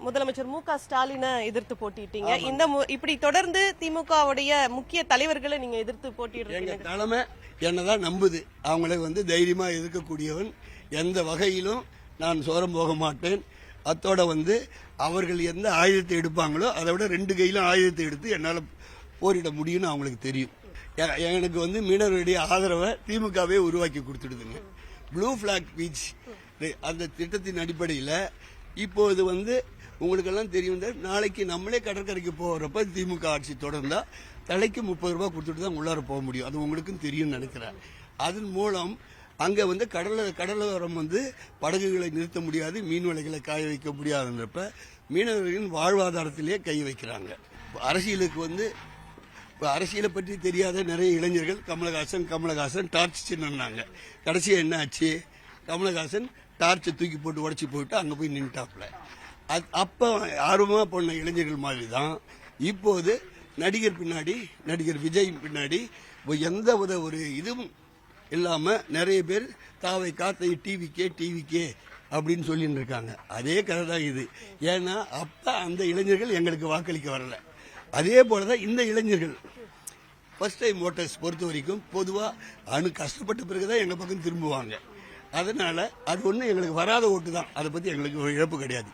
முதலமைச்சர் மு.க.ஸ்டாலினை எதிர்த்து போட்டிட்டீங்க. இப்படி தொடர்ந்து திமுகவுடைய முக்கிய தலைவர்களை நீங்க எதிர்த்து போட்டிடுறீங்க. தலைமை என்னதான் நம்புது, அவங்களை தைரியமா எதிர்க்கக்கூடியவன். எந்த வகையிலும் நான் சோரம் போக மாட்டேன். அத்தோட அவர்கள் எந்த ஆயுதத்தை எடுப்பாங்களோ அதை விட 2 கையிலும் ஆயுதத்தை எடுத்து என்னால் போரிட முடியும்னு அவங்களுக்கு தெரியும். எனக்கு மீனவர்களுடைய ஆதரவை திமுகவே உருவாக்கி கொடுத்துடுதுங்க. ப்ளூ பிளாக் பீச் அந்த திட்டத்தின் அடிப்படையில் இப்போது உங்களுக்கெல்லாம் தெரியும், நாளைக்கு நம்மளே கடற்கரைக்கு போகிறப்ப திமுக ஆட்சி தொடர்ந்தா தலைக்கு 30 ரூபாய் கொடுத்துட்டு தான் உள்ளார போக முடியும். அது உங்களுக்கும் தெரியும் நினைக்கிறேன். அதன் மூலம் அங்கே கடலோரம் படகுகளை நிறுத்த முடியாது, மீன் வலைகளை காய வைக்க முடியாதுன்றப்ப மீனவர்களின் வாழ்வாதாரத்திலே கை வைக்கிறாங்க. அரசியலுக்கு அரசியலை பற்றி தெரியாத நிறைய இளைஞர்கள் கமலஹாசன் டார்ச் சின்னாங்க. கடைசியாக என்ன ஆச்சு? கமலஹாசன் டார்ச்சை தூக்கி போட்டு உடச்சி போயிட்டு அங்கே போய் நின்ட்டாப்ல. அப்போ ஆர்வமாக போன இளைஞர்கள் மாதிரி தான் இப்போது நடிகர் விஜய் பின்னாடி எந்த ஒரு இதுவும் இல்லாம நிறைய பேர் தாவை காத்தை டிவிக்கே அப்படின்னு சொல்லிட்டு இருக்காங்க. அதே கதை தான் இது. ஏன்னா அப்ப அந்த இளைஞர்கள் எங்களுக்கு வாக்களிக்க வரல. அதே போலதான் இந்த இளைஞர்கள் ஃபர்ஸ்ட் டைம் ஓட்டர்ஸ் பொறுத்த வரைக்கும் பொதுவா கஷ்டப்பட்ட பிறகுதான் எங்க பக்கம் திரும்புவாங்க. அதனால அது ஒண்ணு எங்களுக்கு வராத ஓட்டு தான். அதை பத்தி எங்களுக்கு இழப்பு கிடையாது.